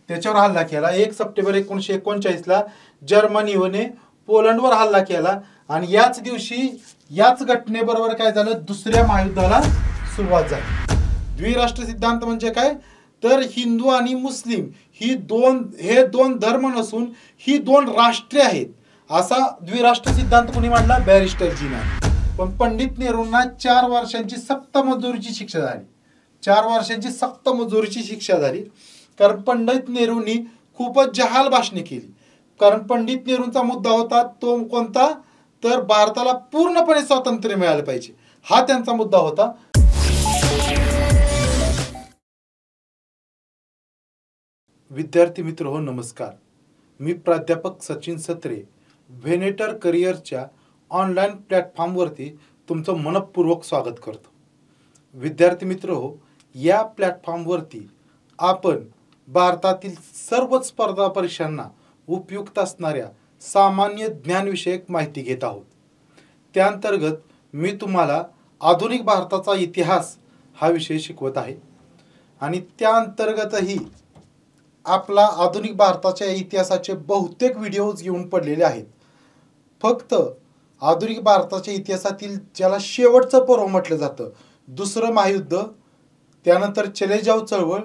त्याच्यावर हल्ला केला। 1 सप्टेंबर 1939ला जर्मनीने पोलंडवर हल्ला केला आणि याच दिवशी याच घटनेबरोबर काय झालं, दुसऱ्या महायुद्धाला सुरुवात झाली। द्विराष्ट्र सिद्धांत म्हणजे काय, तर हिंदू आणि मुस्लिम हे दोन धर्म नसून ही दोन राष्ट्रे आहेत असा द्विराष्ट्र सिद्धांत कोणी मांडला, बॅरिस्टरजीने। पण पंडित नेहरूंना 4 वर्षांची सक्त मजुरीची शिक्षा झाली। 4 वर्षांची सक्त मजुरीची शिक्षा झाली कारण पंडित नेहरूंनी खूपच जहाल भाषणे केली। कारण पंडित नेहरूंचा मुद्दा होता तो कोणता, तर भारताला पूर्णपणे स्वातंत्र्य मिळाले पाहिजे, हा त्यांचा मुद्दा होता। विद्यार्थी मित्र हो, नमस्कार। मी प्राध्यापक सचिन सत्रे व्हेनेटर करिअरच्या ऑनलाईन प्लॅटफॉर्मवरती तुमचं मनपूर्वक स्वागत करतो। विद्यार्थी मित्र हो, या प्लॅटफॉर्मवरती आपण भारतातील सर्व स्पर्धा परीक्षांना उपयुक्त असणाऱ्या सामान्य ज्ञानविषयक माहिती घेत आहोत। त्याअंतर्गत मी तुम्हाला आधुनिक भारताचा इतिहास हा विषय शिकवत आहे आणि त्या अंतर्गतही आपला आधुनिक भारताच्या इतिहासाचे बहुतेक व्हिडिओज येऊन पडलेले आहेत। फक्त आधुनिक भारताच्या इतिहासातील ज्याला शेवटचं पर्व म्हटलं जातं, दुसरं महायुद्ध, त्यानंतर चले जाव चळवळ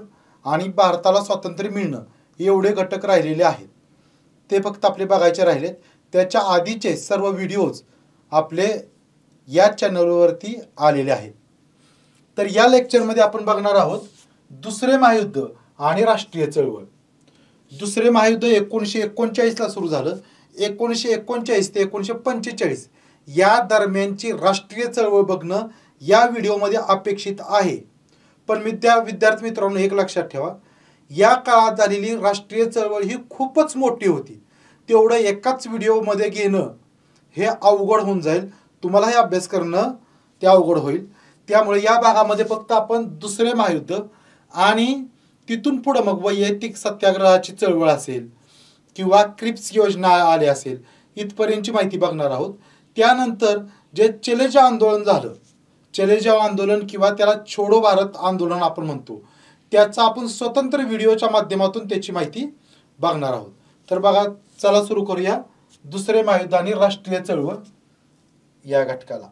आणि भारताला स्वातंत्र्य मिळणं, एवढे घटक राहिलेले आहेत। ते फक्त आपले बघायचे राहिलेत। त्याच्या आधीचे सर्व व्हिडिओज आपले या चॅनलवरती आलेले आहेत। तर या लेक्चरमध्ये आपण बघणार आहोत दुसरे महायुद्ध आणि राष्ट्रीय चळवळ। दुसरे महायुद्ध 1939ला सुरू झालं। 1939 ते 1945 या दरम्यानची राष्ट्रीय चळवळ बघणं या व्हिडिओमध्ये अपेक्षित आहे। पण विद्यार्थी मित्रांनो, एक लक्षात ठेवा, या काळात झालेली राष्ट्रीय चळवळ ही खूपच मोठी होती। तेवढं एकाच व्हिडिओमध्ये घेणं हे अवघड होऊन जाईल, तुम्हाला हे अभ्यास करणं ते अवघड होईल। त्यामुळे या भागामध्ये फक्त आपण दुसरे महायुद्ध आणि तिथून पुढे मग वैयक्तिक सत्याग्रहाची चळवळ असेल किंवा क्रिप्स योजना आली असेल, इथपर्यंतची माहिती बघणार आहोत। त्यानंतर जे चले जाव आंदोलन झालं, चले जाव आंदोलन किंवा त्याला छोडो भारत आंदोलन आपण म्हणतो, त्याचा आपण स्वतंत्र व्हिडिओच्या माध्यमातून त्याची माहिती बघणार आहोत। तर बघा, चला सुरू करूया दुसरे महायुद्ध आणि राष्ट्रीय चळवळ या घटकाला।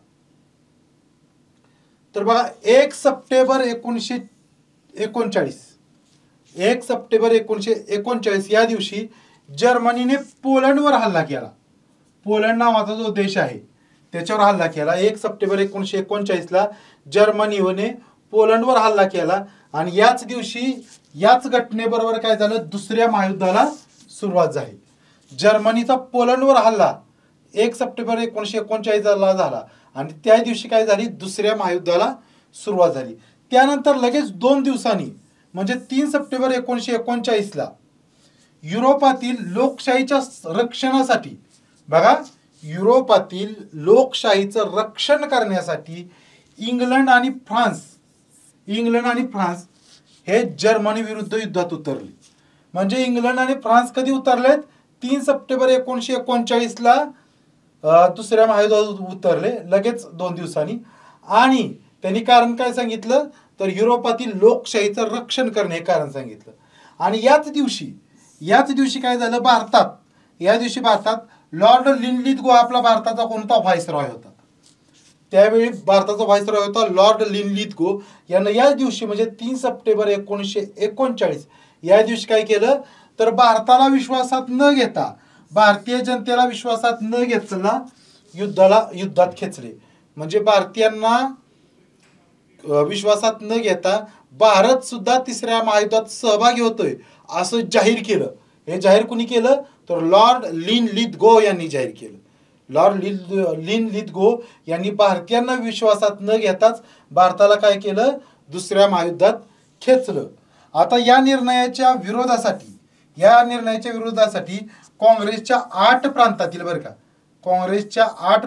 तर बघा, 1 सप्टेंबर 1939 या दिवशी जर्मनीने पोलंडवर हल्ला केला। पोलंड नावाचा जो देश आहे त्याच्यावर हल्ला केला। 1 सप्टेंबर 1939ला जर्मनीने पोलंडवर हल्ला केला आणि याच दिवशी याच घटनेबरोबर काय झालं, दुसऱ्या महायुद्धाला सुरुवात झाली। जर्मनीचा पोलंडवर हल्ला 1 सप्टेंबर 1939ला झाला आणि त्या दिवशी काय झाली, दुसऱ्या महायुद्धाला सुरुवात झाली। त्यानंतर लगेच 2 दिवसांनी म्हणजे 3 सप्टेंबर 1939ला युरोपातील लोकशाहीच्या रक्षणासाठी, बघा, युरोपातील लोकशाहीचं रक्षण करण्यासाठी इंग्लंड आणि फ्रान्स हे जर्मनी विरुद्ध युद्धात उतरले। म्हणजे इंग्लंड आणि फ्रान्स कधी उतरलेत, 3 सप्टेंबर 1939ला दुसऱ्या महायुद्धात उतरले, लगेच 2 दिवसांनी। आणि त्यांनी कारण काय सांगितलं, तर युरोपातील लोकशाहीचं रक्षण करणे हे कारण सांगितलं। आणि याच दिवशी काय झालं, भारतात लॉर्ड लिनलिथगो आपला भारताचा कोणता व्हाईसरॉय होता, त्यावेळी भारताचा व्हाईसरॉय होता लॉर्ड लिनलिथगो यांना याच दिवशी म्हणजे 3 सप्टेंबर 1939 या दिवशी काय केलं, तर भारताला विश्वासात न घेता, भारतीय जनतेला विश्वासात न घेतला युद्धात खेचले। म्हणजे भारतीयांना विश्वासात न घेता भारत सुद्धा तिसऱ्या महायुद्धात सहभागी होतोय असं जाहीर केलं। हे जाहीर कुणी केलं, तर लॉर्ड लिनलिथगो यांनी जाहीर केलं। लॉर्ड लिनलिथगो यांनी भारतीयांना विश्वासात न घेताच भारताला काय केलं, दुसऱ्या महायुद्धात खेचलं। आता या निर्णयाच्या विरोधासाठी काँग्रेसच्या 8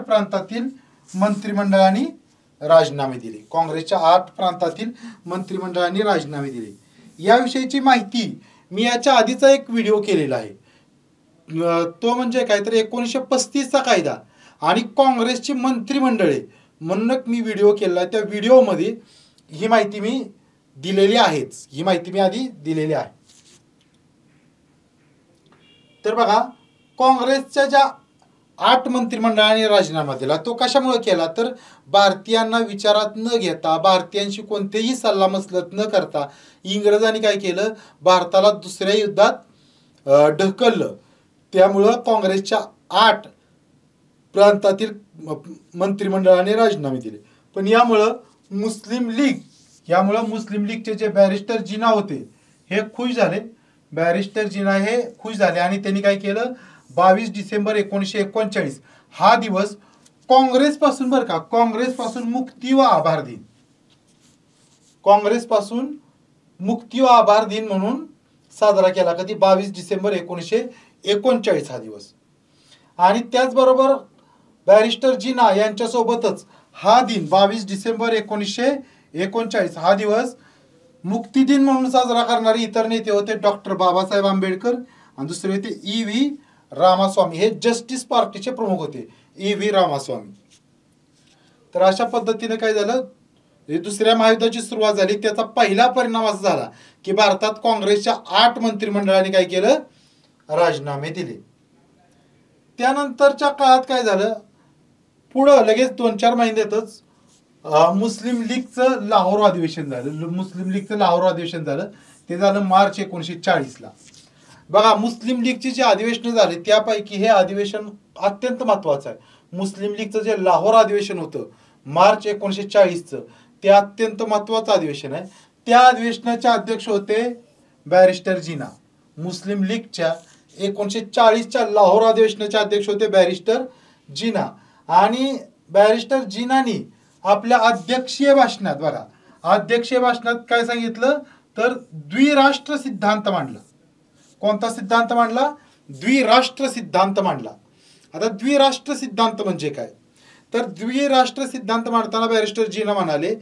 प्रांतातील मंत्रिमंडळाने राजीनामे दिले। याविषयीची माहिती मी याच्या आधीचा एक व्हिडिओ केलेला आहे, तो म्हणजे काय, तर 1935चा कायदा आणि काँग्रेसची मंत्रिमंडळे म्हणून मी व्हिडिओ केला। त्या व्हिडिओमध्ये ही माहिती मी दिलेली आहेच, ही माहिती मी आधी दिलेली आहे। तर बघा, काँग्रेसच्या ज्या 8 मंत्रिमंडळाने राजीनामा दिला तो कशामुळे केला, तर भारतीयांना विचारात न घेता, भारतीयांशी कोणतेही सल्लामसलत न करता इंग्रजांनी काय केलं, भारताला दुसऱ्या युद्धात ढकललं. त्यामुळं काँग्रेसच्या 8 प्रांतातील मंत्रिमंडळाने राजीनामे दिले. पण यामुळं मुस्लिम लीगचे जे बॅरिस्टर जिना होते हे खुश झाले. बॅरिस्टर जिना हे खुश झाले आणि त्यांनी काय केलं, 22 डिसेंबर 1939 हा दिवस काँग्रेसपासून मुक्ती व आभार दिन, म्हणून साजरा केला. कधी 22 डिसेंबर 1939 हा दिवस. आणि त्याचबरोबर बॅरिस्टर जिना यांच्यासोबतच हा दिन 22 डिसेंबर 1939 हा दिवस मुक्ती दिन म्हणून साजरा करणारे इतर नेते होते डॉक्टर बाबासाहेब आंबेडकर आणि दुसरे होते E.V. रामास्वामी. हे जस्टिस पार्टीचे प्रमुख होते, E.V. रामास्वामी. तर अशा पद्धतीने काय झालं, दुसऱ्या महायुद्धाची सुरुवात झाली. त्याचा पहिला परिणाम असा झाला की भारतात काँग्रेसच्या 8 मंत्रिमंडळाने काय केलं, राजीनामे दिले. त्यानंतरच्या काळात काय झालं, पुढं लगेच 2-4 महिन्यातच मुस्लिम लीगचं लाहोर अधिवेशन झालं. ते झालं मार्च 1940ला. बघा, मुस्लिम लीगची जी अधिवेशन झाली त्यापैकी हे अधिवेशन अत्यंत महत्वाचं आहे. मुस्लिम लीगचं जे लाहोर अधिवेशन होतं मार्च 1940चं, ते अत्यंत महत्वाचं अधिवेशन आहे. त्या अधिवेशनाचे अध्यक्ष होते बॅरिस्टर जिना. मुस्लिम लीगच्या 1940च्या लाहोर अधिवेशनाचे अध्यक्ष होते बॅरिस्टर जिना. आणि बॅरिस्टर जिनानी आपल्या अध्यक्षीय भाषणात काय सांगितलं, तर द्विराष्ट्र सिद्धांत मांडला. कोणता सिद्धांत मांडला, द्विराष्ट्र सिद्धांत मांडला. आता द्विराष्ट्र सिद्धांत म्हणजे काय, तर द्विराष्ट्र सिद्धांत मांडताना बॅरिस्टर जिना म्हणाले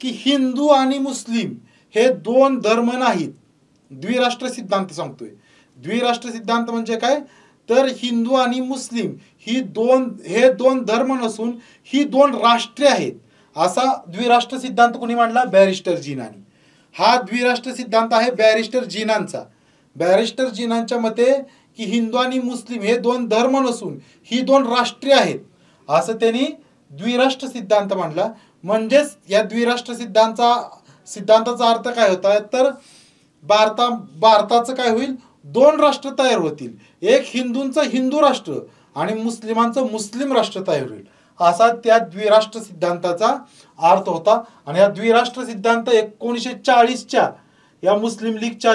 की हिंदू आणि मुस्लिम हे 2 धर्म नाहीत. द्विराष्ट्र सिद्धांत सांगतोय. द्विराष्ट्र सिद्धांत म्हणजे काय, तर हिंदू आणि मुस्लिम हे दोन धर्म नसून ही 2 राष्ट्रे आहेत. असा द्विराष्ट्र सिद्धांत कोणी मांडला, बॅरिस्टर जिनानी. हा द्विराष्ट्र सिद्धांत आहे बॅरिस्टर जिनांचा. बॅरिस्टर जिनांच्या मते की हिंदू आणि मुस्लिम हे 2 धर्म नसून ही 2 राष्ट्रे आहेत, असं त्यांनी द्विराष्ट्र सिद्धांत मांडला. म्हणजेच या द्विराष्ट्र सिद्धांताचा अर्थ काय होता, तर भारताचं काय होईल, 2 राष्ट्र तयार होतील. एक हिंदूंचं हिंदू राष्ट्र आणि मुस्लिमांचं मुस्लिम राष्ट्र तयार होईल, असा त्या द्विराष्ट्र सिद्धांताचा अर्थ होता. आणि हा द्विराष्ट्र सिद्धांत 1940च्या या मुस्लिम लीगच्या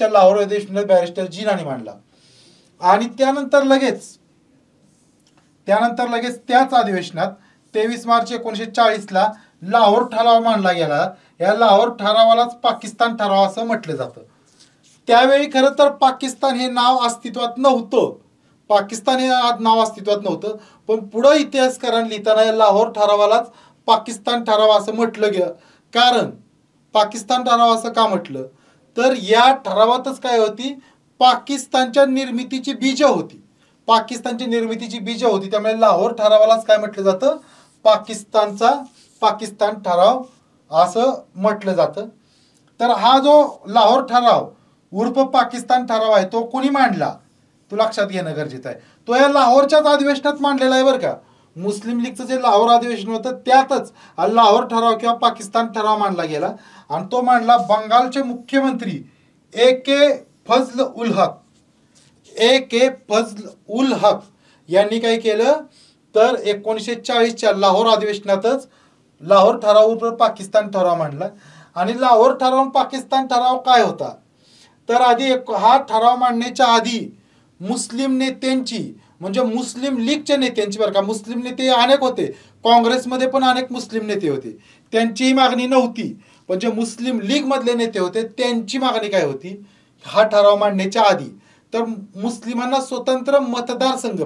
लाहोर अधिवेशनात बॅरिस्टर जिनाने मांडला. आणि त्यानंतर लगेच त्याच अधिवेशनात 23 मार्च 1940ला लाहोर ठराव मांडला गेला. या लाहोर ठरावालाच पाकिस्तान ठराव असं म्हटलं जातं. त्यावेळी खरं तर पाकिस्तान हे नाव अस्तित्वात नव्हतं. पण पुढं इतिहासकारांनी लिहिताना या लाहोर ठरावालाच पाकिस्तान ठराव असं म्हटलं गेलं. कारण पाकिस्तान ठराव असं का म्हटलं, तर या ठरावातच काय होती, पाकिस्तानच्या निर्मितीची बीज होती. त्यामुळे लाहोर ठरावालाच काय म्हटलं जातं, पाकिस्तान ठराव असं म्हटलं जातं. तर हा जो लाहोर ठराव उर्फ पाकिस्तान ठराव आहे तो कोणी मांडला, तो लक्षात घेणं गरजेचं आहे. तो या लाहोरच्याच अधिवेशनात मांडलेला आहे बरं का. मुस्लिम लीगचं जे लाहोर अधिवेशन होतं त्यातच लाहोर ठराव किंवा पाकिस्तान ठराव मांडला गेला. आणि तो मांडला बंगालचे मुख्यमंत्री ए.के. फजल उल हक यांनी काय केलं, तर 1940च्या लाहोर अधिवेशनातच लाहोर ठराव उर्फ पाकिस्तान ठराव मांडला. आणि लाहोर ठराव पाकिस्तान ठराव काय होता, तर हा ठराव मांडण्याच्या आधी मुस्लिम नेत्यांची, म्हणजे मुस्लिम लीगच्या नेत्यांची बरं का, मुस्लिम नेते अनेक होते, काँग्रेसमध्ये पण अनेक मुस्लिम नेते होते, त्यांचीही मागणी नव्हती. पण जे मुस्लिम लीग मधले नेते होते त्यांची मागणी काय होती, हा ठराव मांडण्याच्या आधी, तर मुस्लिमांना स्वतंत्र मतदारसंघ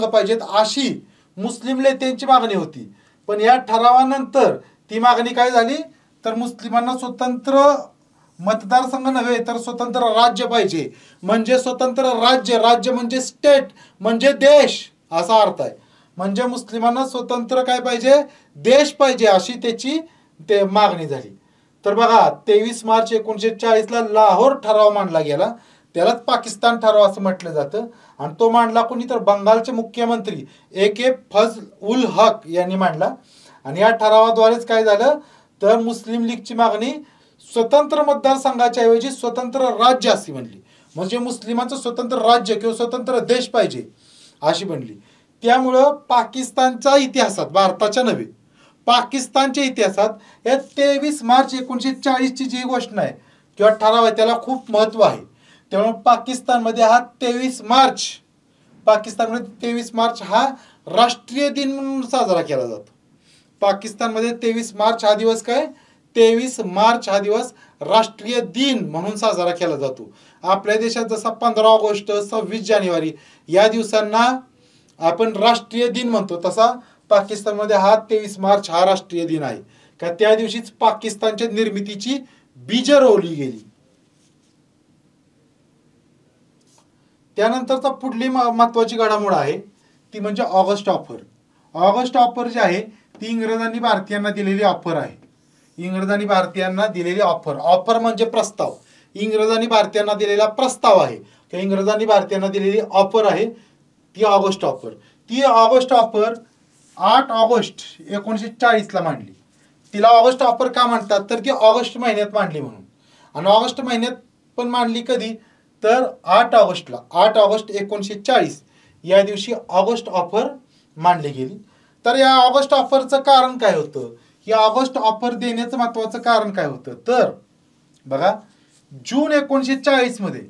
पाहिजेत अशी मुस्लिम नेत्यांची मागणी होती. पण या ठरावानंतर ती मागणी काय झाली, तर मुस्लिमांना स्वतंत्र मतदारसंघ नव्हे तर स्वतंत्र राज्य पाहिजे. म्हणजे स्वतंत्र राज्य म्हणजे स्टेट, म्हणजे देश असा अर्थ आहे. म्हणजे मुस्लिमांना स्वतंत्र काय पाहिजे, देश पाहिजे अशी त्याची मागणी झाली. तर बघा 23 मार्च 1940 ला लाहोर ठराव मांडला गेला, त्यालाच पाकिस्तान ठराव असं म्हटलं जातं. आणि तो मांडला कोणी, तर बंगालचे मुख्यमंत्री AK फजल उल हक यांनी मांडला. आणि या ठरावाद्वारेच काय झालं, तर मुस्लिम लीगची मागणी स्वतंत्र मतदारसंघाच्या ऐवजी स्वतंत्र राज्य अशी बनली. म्हणजे मुस्लिमांचं स्वतंत्र राज्य किंवा स्वतंत्र देश पाहिजे अशी बनली. त्यामुळं पाकिस्तानच्या इतिहासात, भारताच्या नव्हे पाकिस्तानच्या इतिहासात या 23 मार्च 1940 जी घोषणा आहे किंवा ठराव आहे त्याला खूप महत्त्व आहे. त्यामुळे पाकिस्तानमध्ये हा 23 मार्च, पाकिस्तानमध्ये 23 मार्च हा राष्ट्रीय दिन म्हणून साजरा केला जातो. पाकिस्तानमध्ये 23 मार्च हा दिवस काय, 23 मार्च हा दिवस राष्ट्रीय दिन म्हणून साजरा केला जातो. आपल्या देशात जसा 15 ऑगस्ट 26 जानेवारी या दिवसांना आपण राष्ट्रीय दिन म्हणतो, तसा पाकिस्तानमध्ये हा 23 मार्च हा राष्ट्रीय दिन आहे. का त्या दिवशीच पाकिस्तानच्या निर्मितीची बीज रोवली गेली. त्यानंतरचा पुढली महत्वाची घडामोड आहे ती म्हणजे ऑगस्ट ऑफर. ऑगस्ट ऑफर जी आहे ती इंग्रजांनी भारतीयांना दिलेली ऑफर आहे. इंग्रजांनी भारतीयांना दिलेली ऑफर, ऑफर म्हणजे प्रस्ताव. इंग्रजांनी भारतीयांना दिलेला प्रस्ताव आहे किंवा इंग्रजांनी भारतीयांना दिलेली ऑफर आहे ती ऑगस्ट ऑफर. ती ऑगस्ट ऑफर 8 ऑगस्ट 1940 ला मांडली. तिला ऑगस्ट ऑफर का म्हणतात, तर ती ऑगस्ट महिन्यात मांडली म्हणून. आणि ऑगस्ट महिन्यात पण मांडली कधी, तर 8 ऑगस्टला, 8 ऑगस्ट 1940 या दिवशी ऑगस्ट ऑफर मांडली गेली. तर या ऑगस्ट ऑफरचं कारण काय होतं, या ऑगस्ट ऑफर देण्याचं महत्वाचं कारण काय होतं, तर बघा जून 1940 मध्ये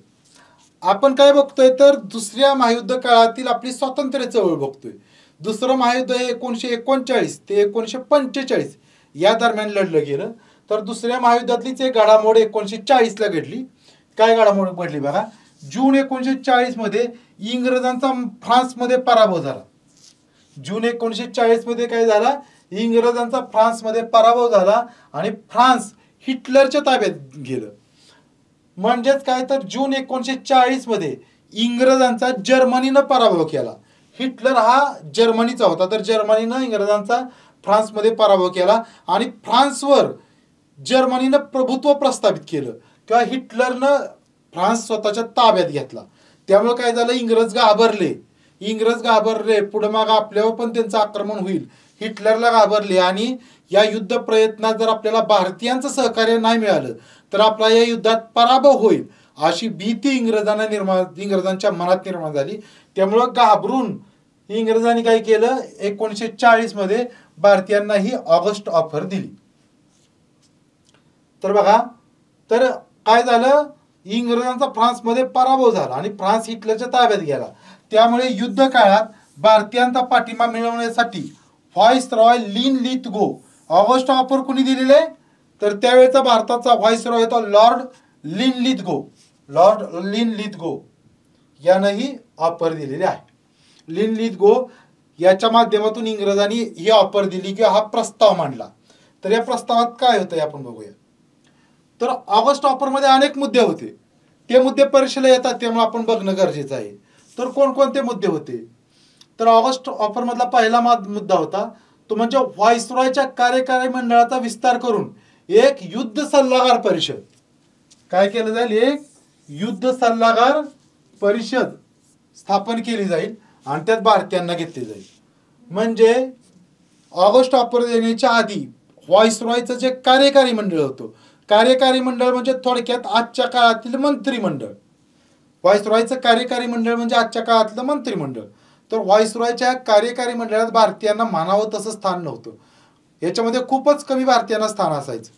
आपण काय बघतोय, तर दुसऱ्या महायुद्ध काळातील आपली स्वातंत्र्य चळवळ बघतोय. दुसरं महायुद्ध हे 1939 ते 1945 या दरम्यान लढलं गेलं. तर दुसऱ्या महायुद्धातलीच एक घडामोड 1940 ला घडली. काय घडामोड घडली बघा, जून 1940 मध्ये इंग्रजांचा फ्रान्समध्ये पराभव झाला. जून 1940 मध्ये काय झाला, इंग्रजांचा फ्रान्समध्ये पराभव झाला आणि फ्रान्स हिटलरच्या ताब्यात गेलं. म्हणजेच काय, तर जून 1940 मध्ये इंग्रजांचा जर्मनीनं पराभव केला. हिटलर हा जर्मनीचा होता, तर जर्मनीनं इंग्रजांचा फ्रान्समध्ये पराभव केला आणि फ्रान्सवर जर्मनीनं प्रभुत्व प्रस्थापित केलं किंवा हिटलरनं फ्रान्स स्वतःच्या ताब्यात घेतला. त्यामुळे काय झालं, इंग्रज घाबरले, पुढे माग आपल्यावर पण त्यांचं आक्रमण होईल, हिटलरला घाबरले. आणि या युद्ध प्रयत्नात जर आपल्याला भारतीयांचं सहकार्य नाही मिळालं तर आपला या युद्धात पराभव होईल अशी भीती इंग्रजांच्या मनात निर्माण झाली. त्यामुळं घाबरून इंग्रजांनी काय केलं, 1940 मध्ये भारतीयांना ही ऑगस्ट ऑफर दिली. तर बघा, तर काय झालं, इंग्रजांचा फ्रान्समध्ये पराभव झाला आणि फ्रान्स हिटलरच्या ताब्यात गेला. त्यामुळे युद्ध काळात भारतीयांचा पाठिंबा मिळवण्यासाठी व्हाईसरॉय लिन लिथगो, ऑगस्ट ऑफर कुणी दिलेले, तर त्यावेळेचा भारताचा व्हाईसरॉय होता लॉर्ड लिन लिथगो यानंही ऑफर दिलेली आहे. लिन लिथगो याच्या माध्यमातून इंग्रजांनी ही ऑफर दिली किंवा हा प्रस्ताव मांडला. तर या प्रस्तावात काय होतं आपण बघूया. तर ऑगस्ट ऑफरमध्ये अनेक मुद्दे होते, ते मुद्दे परीक्षेला येतात त्यामुळे आपण बघणं गरजेचं आहे. तर कोणकोणते मुद्दे होते, तर ऑगस्ट ऑफरमधला पहिला मुद्दा होता तो म्हणजे व्हाईसरॉयच्या कार्यकारी मंडळाचा विस्तार करून एक युद्ध सल्लागार परिषद, काय केलं जाईल, एक युद्ध सल्लागार परिषद स्थापन केली जाईल आणि त्यात भारतीयांना घेतली जाईल. म्हणजे ऑगस्ट ऑफर देण्याच्या आधी व्हाईसरॉयचं जे कार्यकारी मंडळ होतं, कार्यकारी मंडळ म्हणजे थोडक्यात आजच्या काळातील मंत्रिमंडळ. व्हाईसरॉयचं कार्यकारी मंडळ म्हणजे आजच्या काळातलं मंत्रिमंडळ. तर व्हाईसरॉयच्या कार्यकारी मंडळात भारतीयांना मानावं तसं स्थान नव्हतं, याच्यामध्ये खूपच कमी भारतीयांना स्थान असायचं.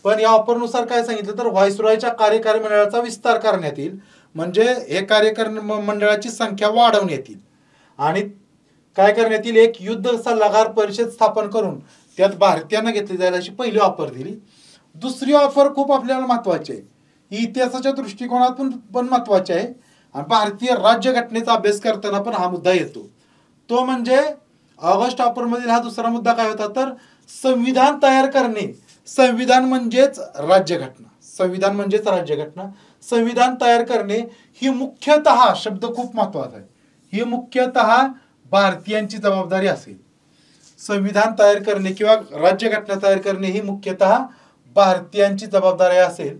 पण या ऑफरनुसार काय सांगितलं, तर व्हाईसरॉयच्या कार्यकारी मंडळाचा विस्तार करण्यात येईल, म्हणजे हे कार्यकारी मंडळाची संख्या वाढवण्यात येईल आणि काय करण्यात येईल, एक युद्ध सल्लागार परिषद स्थापन करून त्यात भारतीयांना घेतली जाईल अशी पहिली ऑफर दिली. दुसरी ऑफर खूप आपल्याला महत्वाची आहे, ही इतिहासाच्या दृष्टिकोनातून पण महत्वाची आहे आणि भारतीय राज्यघटनेचा अभ्यास करताना पण हा मुद्दा येतो. तो म्हणजे ऑगस्ट ऑफरमधील हा दुसरा मुद्दा काय होता, तर संविधान तयार करणे. संविधान म्हणजेच राज्यघटना, संविधान म्हणजेच राज्यघटना. संविधान तयार करणे ही मुख्यतः, शब्द खूप महत्वाचा आहे, ही मुख्यतः भारतीयांची जबाबदारी असेल. संविधान तयार करणे किंवा राज्यघटना तयार करणे ही मुख्यतः भारतीयांची जबाबदारी असेल,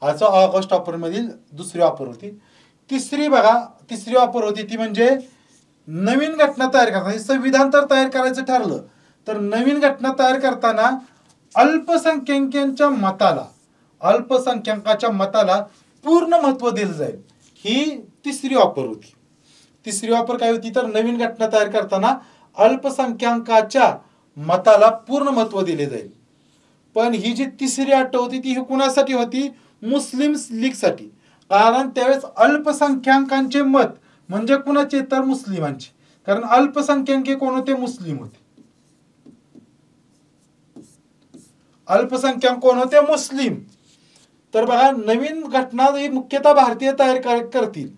असं ऑगस्ट ऑफरमधील दुसरी ऑफर होती. तिसरी बघा, तिसरी ऑफर होती ती म्हणजे नवीन घटना तयार करताना, संविधान तर तयार करायचं ठरलं तर नवीन घटना तयार करताना अल्पसंख्याकाच्या मताला पूर्ण महत्त्व दिलं जाईल, ही तिसरी ऑफर होती. तिसरी ऑफर काय होती तर नवीन घटना तयार करताना अल्पसंख्याकाच्या मताला पूर्ण महत्त्व दिले जाईल. पण ही जी तिसरी अट होती ती कुणासाठी होती? मुस्लिम लीगसाठी. कारण त्यावेळेस अल्पसंख्याकांचे मत म्हणजे कुणाचे तर मुस्लिमांचे, कारण अल्पसंख्याक कोण होते? मुस्लिम होते. अल्पसंख्याक कोण होते? मुस्लिम. तर बघा, नवीन घटना ही मुख्यतः भारतीय तयार करतील,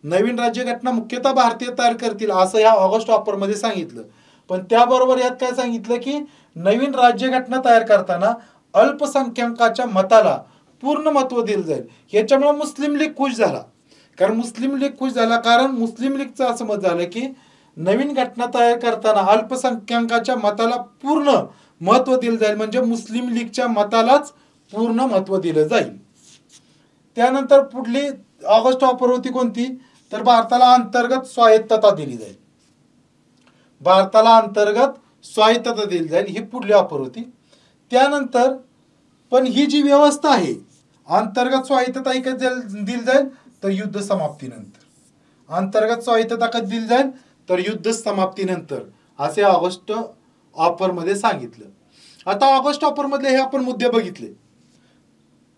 नवीन राज्यघटना मुख्यतः भारतीय तयार करतील असं या ऑगस्ट ऑफरमध्ये सांगितलं. पण त्याबरोबर यात काय सांगितलं की नवीन राज्यघटना तयार करताना अल्पसंख्याकाच्या मताला पूर्ण महत्त्व दिलं जाईल. याच्यामुळे मुस्लिम लीग खुश झाला. कारण मुस्लिम लीगचं असं मत झालं की नवीन घटना तयार करताना अल्पसंख्याकाच्या मताला पूर्ण महत्त्व दिलं जाईल, म्हणजे मुस्लिम लीगच्या मतालाच पूर्ण महत्त्व दिलं जाईल. त्यानंतर पुढली ऑगस्ट ऑफर होती कोणती तर भारताला अंतर्गत स्वायत्तता दिली जाईल. भारताला अंतर्गत स्वायत्तता दिली जाईल, ही पुढली ऑफर होती. त्यानंतर पण ही जी व्यवस्था आहे, अंतर्गत स्वायत्तता ही कधी दिली जाईल तर युद्ध समाप्तीनंतर. अंतर्गत स्वायत्तता कधी दिली जाईल तर युद्ध समाप्तीनंतर, असे ऑगस्ट ऑफरमध्ये सांगितलं. आता ऑगस्ट ऑफरमधले हे आपण मुद्दे बघितले.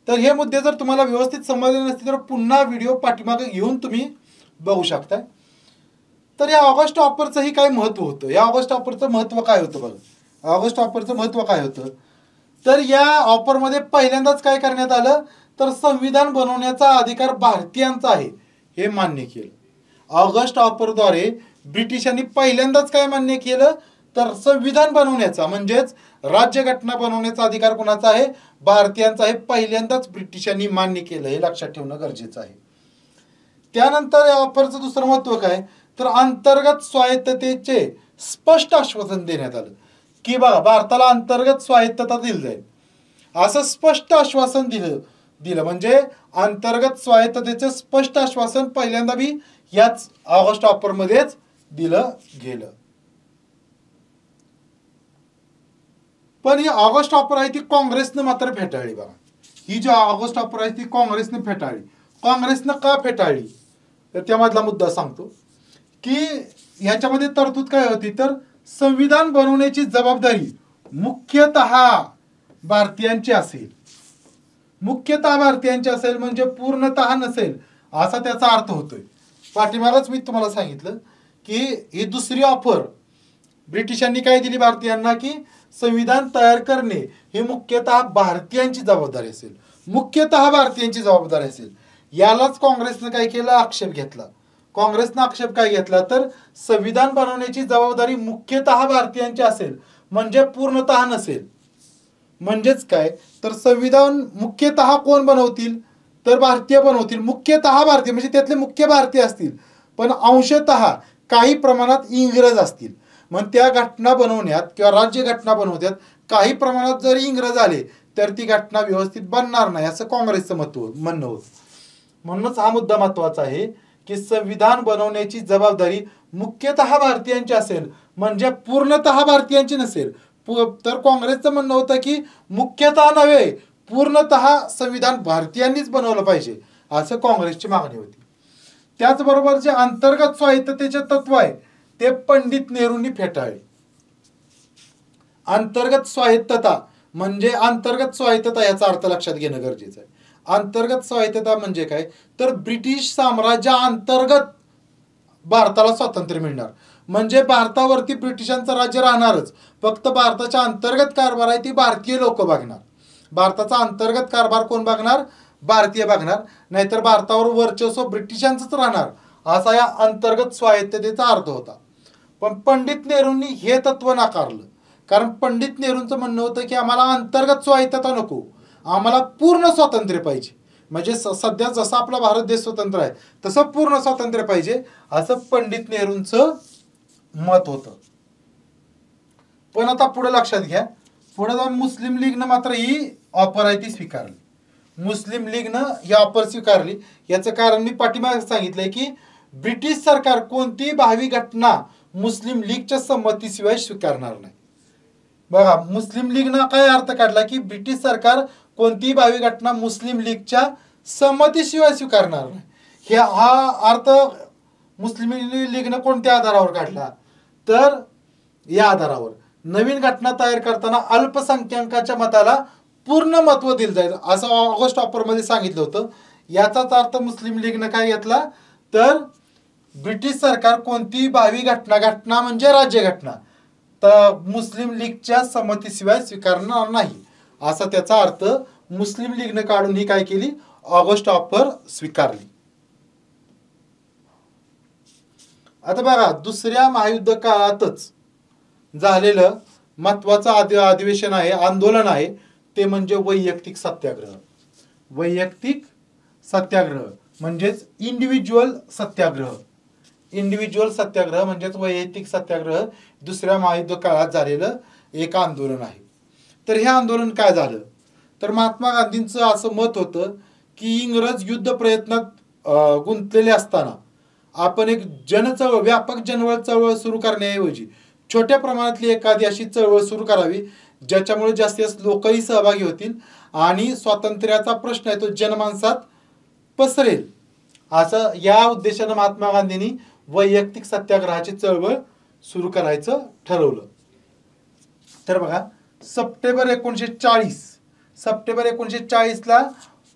तर हे मुद्दे जर तुम्हाला व्यवस्थित समजले नसतील तर पुन्हा व्हिडिओ पाठीमागे घेऊन तुम्ही बघू शकताय. तर या ऑगस्ट ऑफरचंही काय महत्त्व होतं? या ऑगस्ट ऑफरचं महत्त्व काय होतं बघा. ऑगस्ट ऑफरचं महत्त्व काय होतं तर या ऑफरमध्ये पहिल्यांदाच काय करण्यात आलं तर संविधान बनवण्याचा अधिकार भारतीयांचा आहे हे मान्य केलं. ऑगस्ट ऑफरद्वारे ब्रिटिशांनी पहिल्यांदाच काय मान्य केलं तर संविधान बनवण्याचा म्हणजेच राज्यघटना बनवण्याचा अधिकार कोणाचा आहे? भारतीयांचा आहे. पहिल्यांदाच ब्रिटिशांनी मान्य केलं, हे लक्षात ठेवणं गरजेचं आहे. त्यानंतर या ऑफरचं दुसरं महत्त्व काय तर अंतर्गत स्वायत्ततेचे स्पष्ट आश्वासन देण्यात आलं की बघा, भारताला अंतर्गत स्वायत्तता दिली जाईल असं स्पष्ट आश्वासन दिलं म्हणजे अंतर्गत स्वायत्ततेचे स्पष्ट आश्वासन पहिल्यांदा बी याच ऑगस्ट ऑफरमध्येच दिलं गेलं. पण ही ऑगस्ट ऑफर आहे ती काँग्रेसनं मात्र फेटाळली. बघा, ही जी ऑगस्ट ऑफर आहे ती काँग्रेसने फेटाळली. काँग्रेसनं का फेटाळली तर त्यामधला मुद्दा सांगतो की ह्याच्यामध्ये तरतूद काय होती तर संविधान बनवण्याची जबाबदारी मुख्यतः भारतीयांची असेल. मुख्यतः भारतीयांची असेल म्हणजे पूर्णतः नसेल असा त्याचा अर्थ होतोय. पाठीमागच मी तुम्हाला सांगितलं की ही दुसरी ऑफर ब्रिटिशांनी काय दिली भारतीयांना की संविधान तयार करणे ही मुख्यतः भारतीयांची जबाबदारी असेल, मुख्यतः भारतीयांची जबाबदारी असेल. यालाच काँग्रेसनं काय केलं? आक्षेप घेतला. काँग्रेसनं आक्षेप काय घेतला तर संविधान बनवण्याची जबाबदारी मुख्यतः भारतीयांची असेल म्हणजे पूर्णतः नसेल. म्हणजेच काय तर संविधान मुख्यतः कोण बनवतील तर भारतीय बनवतील. मुख्यतः भारतीय म्हणजे त्यातले मुख्य भारतीय असतील, पण अंशतः काही प्रमाणात इंग्रज असतील. मग त्या घटना बनवण्यात किंवा राज्यघटना बनवण्यात काही प्रमाणात जर इंग्रज आले तर ती घटना व्यवस्थित बनणार नाही असं काँग्रेसचं म्हणणं होतं. म्हणूनच हा मुद्दा महत्त्वाचा आहे की संविधान बनवण्याची जबाबदारी मुख्यतः भारतीयांची असेल म्हणजे पूर्णतः भारतीयांची नसेल. तर काँग्रेसचं म्हणणं होतं की मुख्यतः नव्हे पूर्णतः संविधान भारतीयांनीच बनवलं पाहिजे असं काँग्रेसची मागणी होती. त्याचबरोबर जे अंतर्गत स्वायत्ततेचे तत्व आहे ते पंडित नेहरूंनी फेटाळले. अंतर्गत स्वायत्तता म्हणजे अंतर्गत स्वायत्तता याचा अर्थ लक्षात घेणं गरजेचं आहे. अंतर्गत स्वायत्तता म्हणजे काय तर ब्रिटिश साम्राज्या अंतर्गत भारताला स्वातंत्र्य मिळणार, म्हणजे भारतावरती ब्रिटिशांचं राज्य राहणारच, फक्त भारताच्या अंतर्गत कारभार आहे ती भारतीय लोक बघणार. भारताचा अंतर्गत कारभार कोण बघणार? भारतीय बघणार, नाहीतर भारतावर वर्चस्व ब्रिटिशांचंच राहणार असा या अंतर्गत स्वायत्ततेचा अर्थ होता. पण पंडित नेहरूंनी हे तत्व नाकारलं, कारण पंडित नेहरूंचं म्हणणं होतं की आम्हाला अंतर्गत स्वायत्तता नको, आम्हाला पूर्ण स्वातंत्र्य पाहिजे. म्हणजे सध्या जसा आपला भारत देश स्वतंत्र आहे तसं पूर्ण स्वातंत्र्य पाहिजे असं पंडित नेहरूंचं मत होतं. पण आता पुढे लक्षात घ्या, पुढे जाऊन मुस्लिम लीगनं मात्र ही ऑफर आहे ती स्वीकारली. मुस्लिम लीगनं ही ऑफर स्वीकारली. याचं कारण मी पाठीमागे सांगितलंय की ब्रिटिश सरकार कोणतीही भावी घटना मुस्लिम लीगच्या संमतीशिवाय स्वीकारणार नाही. बघा, मुस्लिम लीगनं काय अर्थ काढला की ब्रिटिश सरकार कोणतीही भावी घटना मुस्लिम लीगच्या संमतीशिवाय स्वीकारणार नाही. हा अर्थ मुस्लिम लीगनं कोणत्या आधारावर काढला? तर या आधारावर नवीन घटना तयार करताना अल्पसंख्याकाच्या मताला पूर्ण महत्व दिलं जाईल असं ऑगस्ट ऑफरमध्ये सांगितलं होतं. याचाच अर्थ मुस्लिम लीगनं काय घेतला तर ब्रिटिश सरकार कोणतीही भावी घटना म्हणजे राज्यघटना तर मुस्लिम लीगच्या संमतीशिवाय स्वीकारणार नाही असा त्याचा अर्थ मुस्लिम लीगनं काढून ही काय केली ऑगस्ट ऑफर स्वीकारली. आता बघा, दुसऱ्या महायुद्ध काळातच झालेलं महत्वाचं अधिवेशन आहे, आंदोलन आहे, ते म्हणजे वैयक्तिक सत्याग्रह. वैयक्तिक सत्याग्रह म्हणजेच इंडिव्हिज्युअल सत्याग्रह. इंडिव्हिज्युअल सत्याग्रह म्हणजेच वैयक्तिक सत्याग्रह दुसऱ्या महायुद्ध काळात झालेलं एक आंदोलन आहे. तर हे आंदोलन काय झालं तर महात्मा गांधींचं असं मत होतं की इंग्रज युद्ध प्रयत्नात गुंतलेले असताना आपण एक व्यापक चळवळ सुरू करण्याऐवजी छोट्या प्रमाणातली एखादी अशी चळवळ सुरू करावी ज्याच्यामुळे जास्तीत जास्त लोकही सहभागी होतील आणि स्वातंत्र्याचा प्रश्न आहे तो जनमानसात पसरेल. असं या उद्देशानं महात्मा गांधींनी वैयक्तिक सत्याग्रहाची चळवळ सुरू करायचं ठरवलं. तर बघा, सप्टेंबर 1940ला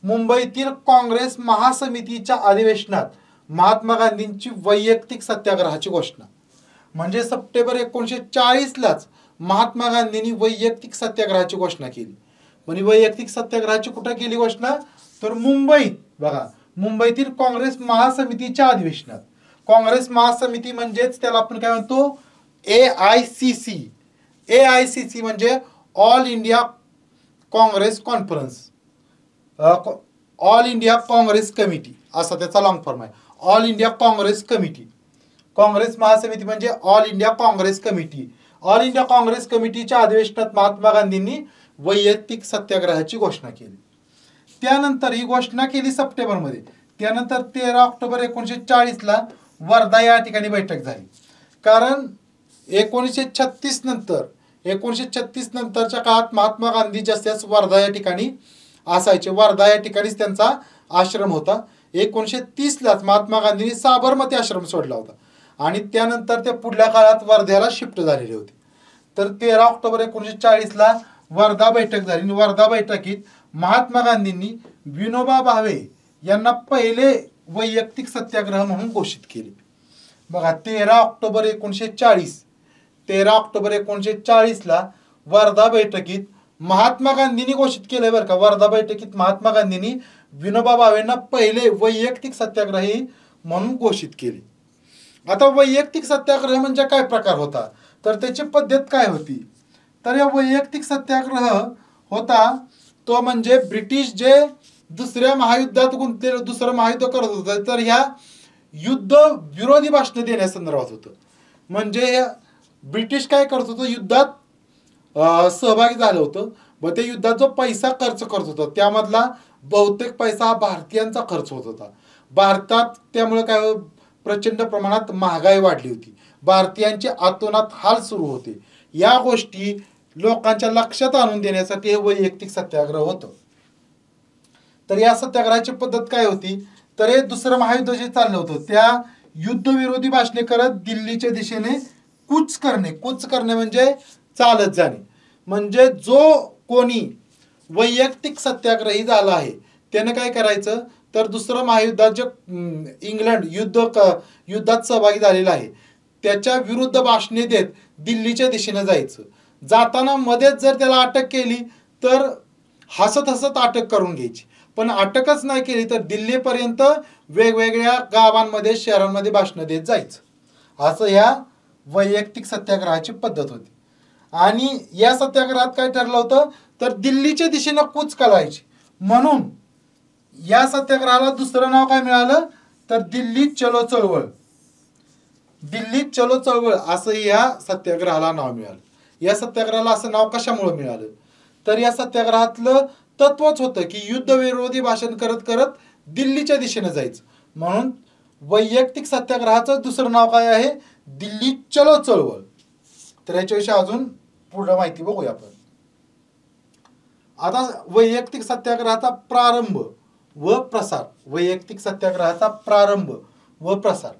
मुंबईतील काँग्रेस महासमितीच्या अधिवेशनात महात्मा गांधींची वैयक्तिक सत्याग्रहाची घोषणा. म्हणजे सप्टेंबर 1940लाच महात्मा गांधींनी वैयक्तिक सत्याग्रहाची घोषणा केली. म्हणजे वैयक्तिक सत्याग्रहाची कुठं केली घोषणा तर मुंबईत. बघा, मुंबईतील काँग्रेस महासमितीच्या अधिवेशनात. काँग्रेस महासमिती म्हणजेच त्याला आपण काय म्हणतो AICC. AICC म्हणजे all India Congress conference, all India Congress committee असा त्याचा लॉंग फॉर्म आहे. All India Congress committee. Congress महासमिती म्हणजे all India Congress committee. All India Congress कमिटीच्या अधिवेशनात महात्मा गांधींनी वैयक्तिक सत्याग्रहाची घोषणा केली. त्यानंतर ही घोषणा केली सप्टेंबरमध्ये. त्यानंतर 13 ऑक्टोबर 1940ला वर्धा या ठिकाणी बैठक झाली. कारण 1936 नंतरच्या काळात महात्मा गांधी जास्तीत वर्धा या ठिकाणी असायचे. वर्धा या ठिकाणीच त्यांचा आश्रम होता. 1930लाच महात्मा गांधींनी साबरमती आश्रम सोडला होता आणि त्यानंतर ते पुढल्या काळात वर्ध्याला शिफ्ट झालेले होते. तर 13 ऑक्टोबर 1940ला वर्धा बैठक झाली. वर्धा बैठकीत महात्मा गांधींनी विनोबा भावे यांना पहिले वैयक्तिक सत्याग्रह म्हणून घोषित केले. बघा, 13 ऑक्टोबर 1940ला वर्धा बैठकीत महात्मा गांधींनी घोषित केलंय बरं का. वर्धा बैठकीत महात्मा गांधींनी विनोबा भावेंना पहिले वैयक्तिक सत्याग्रही म्हणून घोषित केले. आता वैयक्तिक सत्याग्रह म्हणजे काय प्रकार होता तर त्याची पद्धत काय होती तर या वैयक्तिक सत्याग्रह होता तो म्हणजे ब्रिटिश जे दुसऱ्या महायुद्धात गुंतलेलं दुसरं महायुद्ध करत होतं तर ह्या युद्ध विरोधी भाषण देण्यासंदर्भात होतं. म्हणजे ब्रिटिश काय करत होतं युद्धात सहभागी झालं होतं व त्या युद्धात जो पैसा खर्च करत होता त्यामधला बहुतेक पैसा हा भारतीयांचा खर्च होत होता. भारतात त्यामुळे काय प्रचंड प्रमाणात महागाई वाढली होती. भारतीयांचे अतोनात हाल सुरू होते. या गोष्टी लोकांच्या लक्षात आणून देण्यासाठी हे वैयक्तिक सत्याग्रह होतं. तर या सत्याग्रहाची पद्धत काय होती तर हे दुसरं महायुद्ध जे चाललं होतं त्या युद्धविरोधी भाषणे करत दिल्लीच्या दिशेने कूच करणे म्हणजे चालत जाणे. म्हणजे जो कोणी वैयक्तिक सत्याग्रही झाला आहे त्याने काय करायचं तर दुसरं महायुद्धात जे इंग्लंड युद्धात सहभागी झालेला आहे त्याच्या विरुद्ध भाषणे देत दिल्लीच्या दिशेने जायचं. जाताना मध्येच जर त्याला अटक केली तर हसत अटक करून घ्यायची. पण अटकच नाही केली तर दिल्लीपर्यंत वेगवेगळ्या गावांमध्ये शहरांमध्ये भाषणं देत जायचं. असं ह्या वैयक्तिक सत्याग्रहाची पद्धत होती. आणि या सत्याग्रहात काय ठरलं होतं तर दिल्लीच्या दिशेनं कूच करायची. म्हणून या सत्याग्रहाला दुसरं नाव काय मिळालं तर दिल्ली चलो चळवळ असं या सत्याग्रहाला नाव मिळालं. या सत्याग्रहाला असं नाव कशामुळे मिळालं तर या सत्याग्रहातलं तत्वच होतं की युद्धविरोधी भाषण करत करत दिल्लीच्या दिशेने जायचं. म्हणून वैयक्तिक सत्याग्रहाचं दुसरं नाव काय आहे? दिल्ली चलो चळवळ. तर याच्याविषयी अजून पुढे माहिती बघूया आपण. आता वैयक्तिक सत्याग्रहाचा प्रारंभ व प्रसार. वैयक्तिक सत्याग्रहाचा प्रारंभ व प्रसार.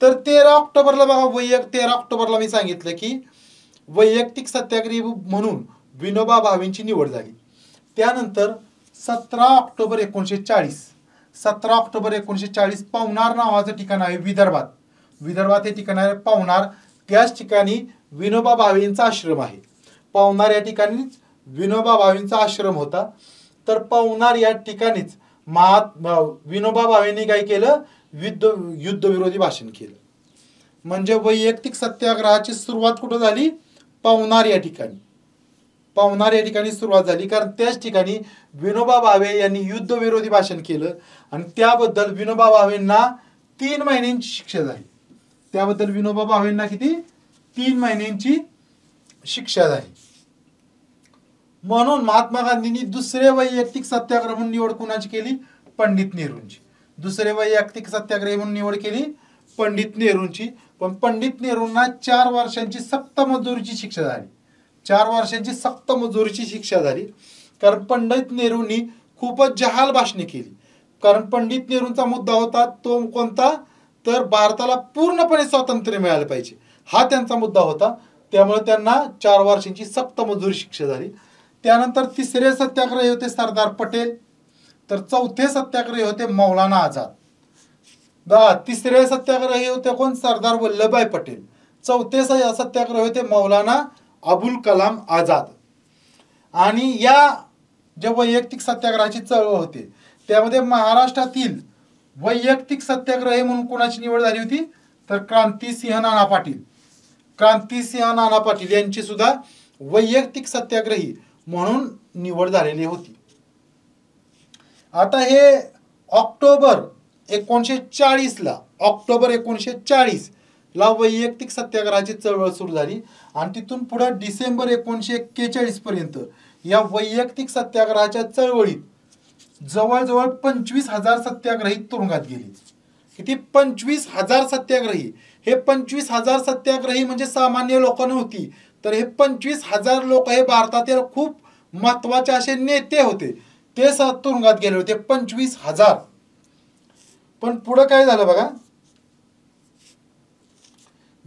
तर 13 ऑक्टोबरला बघा, 13 ऑक्टोबरला मी सांगितलं की वैयक्तिक सत्याग्रही म्हणून विनोबा भावेंची निवड झाली. त्यानंतर 17 ऑक्टोबर 1940 पवनार नावाचं ठिकाण आहे विदर्भात. विदर्भात हे ठिकाण आहे पवनार. त्याच ठिकाणी विनोबा भावेंचा आश्रम आहे. पवनार या ठिकाणीच विनोबा भावेंचा आश्रम होता. तर पवनार या ठिकाणीच विनोबा भावेंनी काय केलं? युद्धविरोधी भाषण केलं. म्हणजे वैयक्तिक सत्याग्रहाची सुरुवात कुठं झाली? पवनार या ठिकाणी. पवनार या ठिकाणी सुरुवात झाली, कारण त्याच ठिकाणी विनोबा भावे यांनी युद्धविरोधी भाषण केलं आणि त्याबद्दल विनोबा भावेंना 3 महिन्यांची शिक्षा झाली. त्याबद्दल विनोबा भावेंना किती? 3 महिन्यांची शिक्षा झाली. म्हणून महात्मा गांधींनी दुसरे वैयक्तिक सत्याग्रह म्हणून निवड कुणाची केली? पंडित नेहरूंची. दुसरे वैयक्तिक सत्याग्रही म्हणून निवड केली पंडित नेहरूंची. पण पंडित नेहरूंना 4 वर्षांची सक्त मजुरीची शिक्षा झाली. 4 वर्षांची सक्त मजुरीची शिक्षा झाली, कारण पंडित नेहरूंनी खूपच जहाल भाषणे केली. कारण पंडित नेहरूंचा मुद्दा होता तो कोणता? तर भारताला पूर्णपणे स्वातंत्र्य मिळालं पाहिजे, हा त्यांचा मुद्दा होता. त्यामुळे त्यांना 4 वर्षांची सक्त मजुरी शिक्षा झाली. त्यानंतर तिसरे सत्याग्रही होते सरदार पटेल. तर चौथे सत्याग्रही होते मौलाना आझाद. तिसरे सत्याग्रही होते कोण? सरदार वल्लभभाई पटेल. चौथे सत्याग्रही होते मौलाना अबुल कलाम आझाद. आणि या जे वैयक्तिक सत्याग्रहाची चळवळ होते त्यामध्ये महाराष्ट्रातील वैयक्तिक सत्याग्रही म्हणून कोणाची निवड झाली होती? तर क्रांतिसिंह नाना पाटील. क्रांतिसिंह नाना पाटील यांची सुद्धा वैयक्तिक सत्याग्रही म्हणून निवड झालेली होती. आता हे ऑक्टोबर 1940 ला वैयक्तिक सत्याग्रहाची चळवळ सुरू झाली आणि तिथून पुढे डिसेंबर 1941 पर्यंत या वैयक्तिक सत्याग्रहाच्या चळवळीत जवळजवळ 25,000 सत्याग्रही तुरुंगात गेले. किती? 25,000 सत्याग्रही. हे 25,000 सत्याग्रही म्हणजे सामान्य लोक नव्हती, तर हे 25,000 लोक हे भारतातील खूप महत्वाचे असे नेते होते. ते तुरुंगात गेले होते 25,000. पण पुढे काय झालं बघा,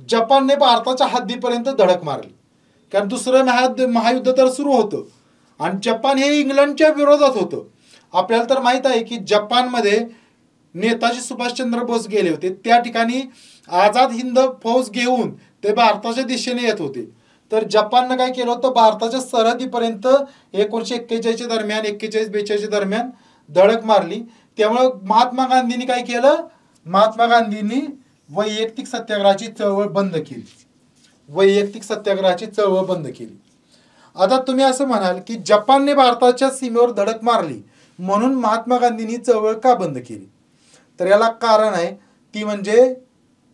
जपानने भारताच्या हद्दीपर्यंत धडक मारली. कारण दुसरं महायुद्ध तर सुरू होतं आणि जपान हे इंग्लंडच्या विरोधात होतं. आपल्याला तर माहित आहे की जपानमध्ये नेताजी सुभाषचंद्र बोस गेले होते. त्या ठिकाणी आझाद हिंद फौज घेऊन ते भारताच्या दिशेने येत होते. तर जपाननं काय केलं होतं? भारताच्या सरहदीपर्यंत 1941 दरम्यान 41-42 दरम्यान धडक मारली. त्यामुळे महात्मा गांधींनी काय केलं? महात्मा गांधींनी वैयक्तिक सत्याग्रहाची चळवळ बंद केली. वैयक्तिक सत्याग्रहाची चळवळ बंद केली. आता तुम्ही असं म्हणाल की जपानने भारताच्या सीमेवर धडक मारली म्हणून महात्मा गांधींनी चळवळ का बंद केली? तर याला कारण आहे, ती म्हणजे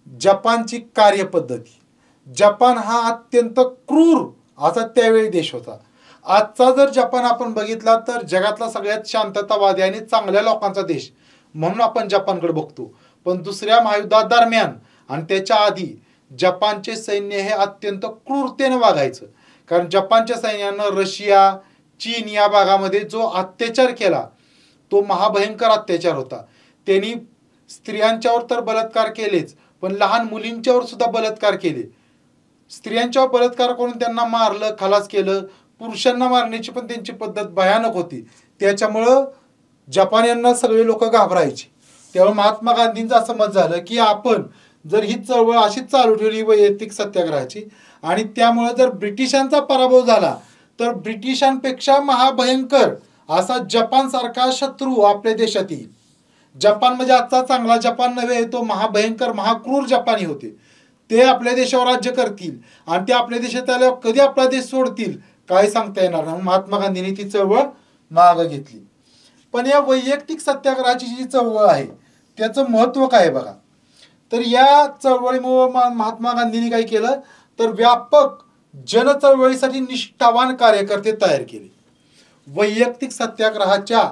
जपानची कार्यपद्धती. जपान हा अत्यंत क्रूर असा त्यावेळी देश होता. आजचा जर जपान आपण बघितला तर जगातला सगळ्यात शांततावादी आणि चांगल्या लोकांचा देश म्हणून आपण जपानकडे बघतो. पण दुसऱ्या महायुद्धादरम्यान आणि त्याच्या आधी जपानचे सैन्य हे अत्यंत क्रूरतेने वागायचं. कारण जपानच्या सैन्यानं रशिया, चीन या भागामध्ये जो अत्याचार केला तो महाभयंकर अत्याचार होता. त्यांनी स्त्रियांच्यावर तर बलात्कार केलेच, पण लहान मुलींच्यावर सुद्धा बलात्कार केले. स्त्रियांच्यावर बलात्कार करून त्यांना मारलं, खलास केलं. पुरुषांना मारण्याची पण त्यांची पद्धत भयानक होती. त्याच्यामुळं जपान्यांना सगळे लोक घाबरायचे. त्यामुळे महात्मा गांधींचं असं मत झालं की आपण जर ही चळवळ अशीच चालू ठेवली वैयक्तिक सत्याग्रहाची आणि त्यामुळे जर ब्रिटिशांचा पराभव झाला तर ब्रिटिशांपेक्षा महाभयंकर असा जपान सारखा शत्रू आपल्या देशात येईल. जपान म्हणजे आजचा चांगला जपान नव्हे, तो महाभयंकर महाक्रूर जपानी होते. ते आपल्या देशावर राज्य करतील आणि ते आपल्या देशात आल्यावर कधी आपला देश सोडतील काय सांगता येणार नाही. महात्मा गांधींनी ती चळवळ मागे घेतली. पण या वैयक्तिक सत्याग्रहाची जी चळवळ आहे त्याचं महत्त्व काय बघा. तर या चळवळीमुळे महात्मा गांधींनी काय केलं तर व्यापक जनचळवळीसाठी निष्ठावान कार्यकर्ते तयार केले. वैयक्तिक सत्याग्रहाच्या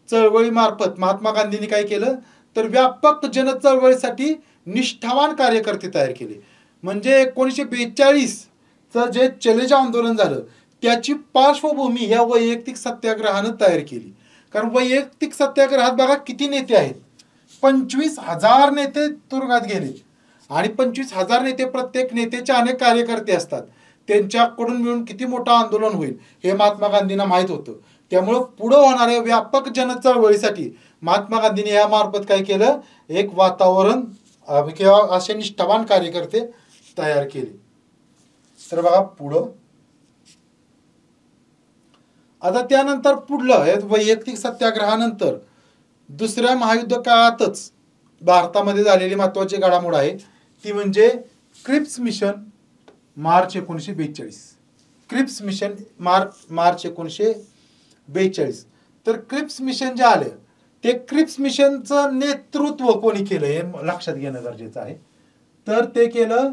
चळवळीमार्फत महात्मा गांधींनी काय केलं तर व्यापक जनचळवळीसाठी निष्ठावान कार्यकर्ते तयार केले. म्हणजे 1942चं जे चलेजा आंदोलन झालं त्याची पार्श्वभूमी ह्या वैयक्तिक सत्याग्रहानं तयार केली. कारण वैयक्तिक सत्याग्रहात बघा किती नेते आहेत, 25,000 नेते तुरुंगात गेले आणि 25,000 नेते, प्रत्येक नेत्याचे अनेक कार्यकर्ते असतात, त्यांच्याकडून मिळून किती मोठं आंदोलन होईल हे महात्मा गांधींना माहीत होतं. त्यामुळं पुढं होणाऱ्या व्यापक जनचळवळीसाठी महात्मा गांधींनी यामार्फत काय केलं, एक वातावरण किंवा असे निष्ठावान कार्यकर्ते तयार केले. तर बघा पुढं आता त्यानंतर पुढलं वैयक्तिक सत्याग्रहानंतर दुसऱ्या महायुद्ध काळातच भारतामध्ये झालेली महत्त्वाची घडामोड आहे ती म्हणजे Cripps mission March 1942. Cripps mission March 1942. तर क्रिप्स मिशन जे आलं ते क्रिप्स मिशनचं नेतृत्व कोणी केलं हे लक्षात घेणं गरजेचं आहे. तर ते केलं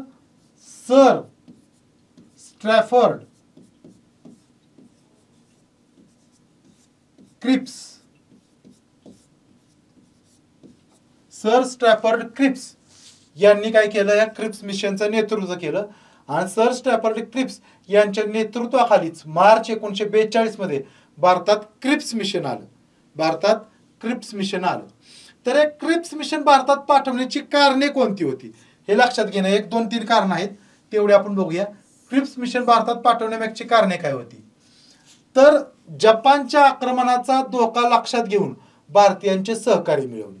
sir Stafford Cripps. Sir Stafford Cripps यांनी काय केलं, या क्रिप्स मिशनचं नेतृत्व केलं आणि सर स्ट्रॅफर्ड क्रिप्स यांच्या नेतृत्वाखालीच मार्च 1942 मध्ये भारतात क्रिप्स मिशन आलं. भारतात क्रिप्स मिशन आलं. तर हे क्रिप्स मिशन भारतात पाठवण्याची कारणे कोणती होती हे लक्षात घेणं, 1, 2, 3 कारणं आहेत तेवढे आपण बघूया. क्रिप्स मिशन भारतात पाठवण्यामागची कारणे काय होती. तर जपानच्या आक्रमणाचा धोका लक्षात घेऊन भारतीयांचे सहकार्य मिळवले.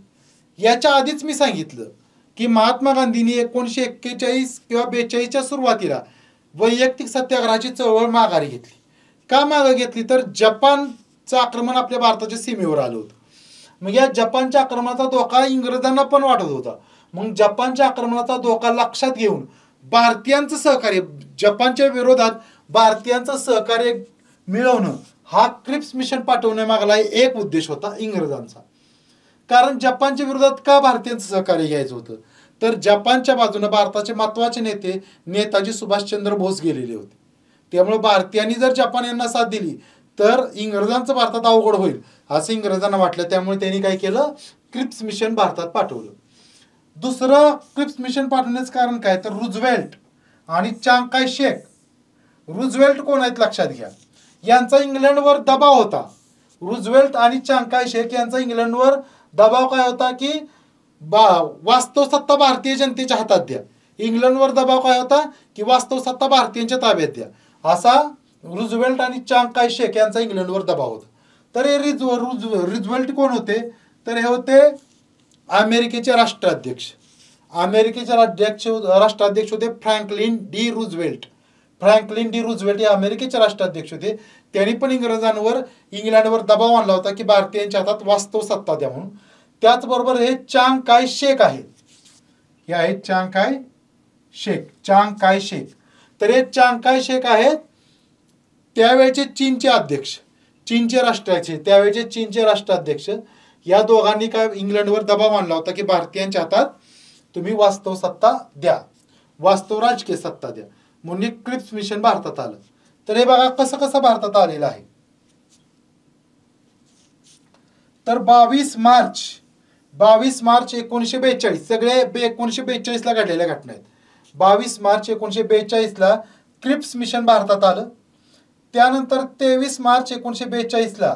याच्या आधीच मी सांगितलं की महात्मा गांधींनी 1941 किंवा 42च्या सुरुवातीला वैयक्तिक सत्याग्रहाची चळवळ माघारी घेतली. का मागे घेतली तर जपानचं आक्रमण आपल्या भारताच्या सीमेवर आलं होतं. मग या जपानच्या आक्रमणाचा धोका इंग्रजांना पण वाटत होता. मग जपानच्या आक्रमणाचा धोका लक्षात घेऊन भारतीयांचं सहकार्य, जपानच्या विरोधात भारतीयांचं सहकार्य मिळवणं हा क्रिप्स मिशन पाठवण्यामागला एक उद्देश होता इंग्रजांचा. कारण जपानच्या विरोधात का भारतीयांचं सहकार्य घ्यायचं होतं तर जपानच्या बाजूने भारताचे महत्त्वाचे नेते नेताजी सुभाषचंद्र बोस गेलेले होते. त्यामुळे भारतीयांनी जर जपान यांना साथ दिली तर इंग्रजांचं भारतात अवघड होईल असं इंग्रजांना वाटलं. त्यामुळे त्यांनी काय केलं, क्रिप्स मिशन भारतात पाठवलं. दुसरं क्रिप्स मिशन पाठवण्याचं कारण काय तर रुझवेल्ट आणि चांग काय शेक. रुझवेल्ट कोण आहेत लक्षात घ्या, यांचा इंग्लंडवर दबाव होता. रुझवेल्ट आणि चांग काय शेक यांचा इंग्लंडवर दबाव काय होता की वास्तव सत्ता भारतीय जनतेच्या हातात द्या. इंग्लंडवर दबाव काय होता की वास्तव सत्ता भारतीयांच्या ताब्यात द्या, असा रुझवेल्ट आणि चांग काय शेक यांचा इंग्लंडवर दबाव होता. तर हे रुझवेल्ट कोण होते तर हे होते अमेरिकेचे राष्ट्राध्यक्ष. अमेरिकेचे राष्ट्राध्यक्ष होते Franklin D Roosevelt. Franklin D Roosevelt हे अमेरिकेचे राष्ट्राध्यक्ष होते. त्यांनी पण इंग्लंडवर दबाव आणला होता की भारतीयांच्या हातात वास्तव सत्ता द्या म्हणून. त्याचबरोबर हे चांग काय शेक आहे, हे आहेत चांग काय शेक. चांग काय शेक तर हे चांग काय शेक आहेत त्यावेळेचे चीनचे अध्यक्ष, त्यावेळेचे चीनचे राष्ट्राध्यक्ष. या दोघांनी काय इंग्लंडवर दबाव आणला होता की भारतीयांच्या हातात तुम्ही वास्तव सत्ता द्या, वास्तव राजकीय सत्ता द्या, म्हणून क्रिप्स मिशन भारतात आलं. तर हे बघा कसं कसं भारतात आलेलं आहे. तर 22 मार्च 1942 सगळे 1942 ला घडलेल्या घटना आहेत. 22 मार्च 1942 ला क्रिप्स मिशन भारतात आलं. त्यानंतर 23 मार्च 1942 ला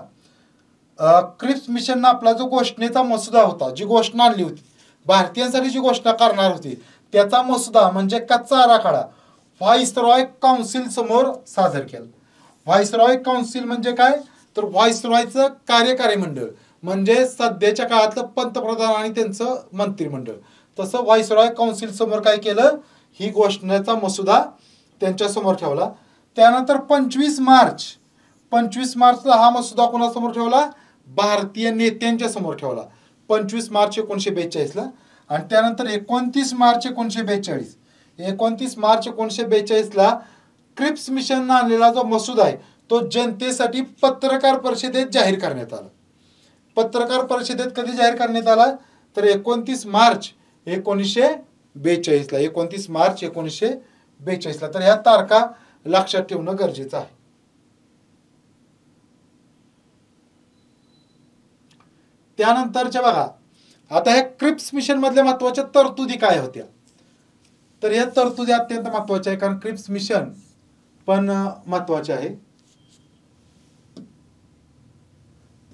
क्रिप्स मिशननं आपला जो घोषणेचा मसुदा होता, जी घोषणा आणली होती भारतीयांसाठी, जी घोषणा करणार होती त्याचा मसुदा म्हणजे कच्चा आराखडा व्हाईसरॉय काउन्सिल समोर सादर केला. व्हाईसरॉय काउन्सिल म्हणजे काय तर व्हाईसरॉयचं कार्यकारी मंडळ, म्हणजे सध्याच्या काळातलं पंतप्रधान आणि त्यांचं मंत्रिमंडळ. तसं व्हाईसरॉय काउन्सिल समोर काय केलं, ही घोषणेचा मसुदा त्यांच्या समोर ठेवला. त्यानंतर 25 मार्चला हा मसुदा कोणासमोर ठेवला, भारतीय नेत्यांच्या समोर ठेवला 25 मार्च 1942 ला. आणि त्यानंतर 29 मार्च 1942 ला क्रिप्स मिशननं आणलेला जो मसुदा आहे तो जनतेसाठी पत्रकार परिषदेत जाहीर करण्यात आला. पत्रकार परिषदेत कधी जाहीर करण्यात आला तर 29 मार्च 1942 ला. 29 मार्च 1942 ला. तर ह्या तारखा लक्षात ठेवणं गरजेचं आहे. त्यानंतरच्या बघा, आता ह्या क्रिप्स मिशन मधल्या महत्वाच्या तरतुदी काय होत्या, तर या तरतुदी अत्यंत महत्वाच्या आहे, कारण क्रिप्स मिशन पण महत्वाचे आहे.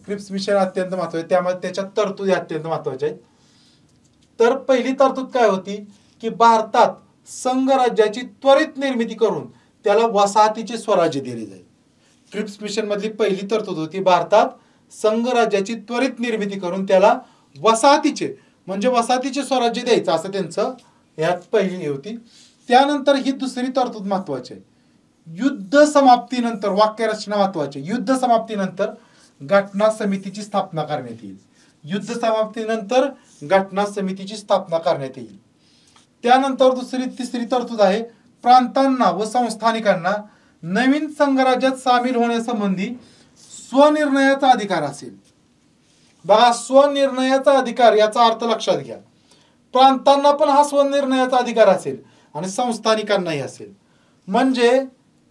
क्रिप्स मिशन अत्यंत महत्वाचे, त्यामुळे त्याच्या तरतुदी अत्यंत महत्वाच्या आहेत. तर पहिली तरतूद काय होती की भारतात संघराज्याची त्वरित निर्मिती करून त्याला वसाहतीचे स्वराज्य दिले जाईल. क्रिप्स मिशन मधली पहिली तरतूद होती भारतात संघराज्याची त्वरित निर्मिती करून त्याला वसाहतीचे म्हणजे वसाहतीचे स्वराज्य द्यायचं, असं त्यांचं यात पहिली होती. त्यानंतर ही दुसरी तरतूद महत्वाची आहे. युद्ध समाप्तीनंतर, वाक्यरचना महत्वाची, युद्ध समाप्तीनंतर घटना समितीची स्थापना करण्यात येईल. युद्ध समाप्तीनंतर घटना समितीची स्थापना करण्यात येईल. त्यानंतर तिसरी तरतूद आहे, प्रांतांना व संस्थानिकांना नवीन संघराज्यात सामील होण्यासंबंधी स्वनिर्णयाचा अधिकार असेल. बघा, स्वनिर्णयाचा अधिकार याचा अर्थ लक्षात घ्या. प्रांतांना पण हा स्वनिर्णयाचा अधिकार असेल आणि संस्थानिकांनाही असेल. म्हणजे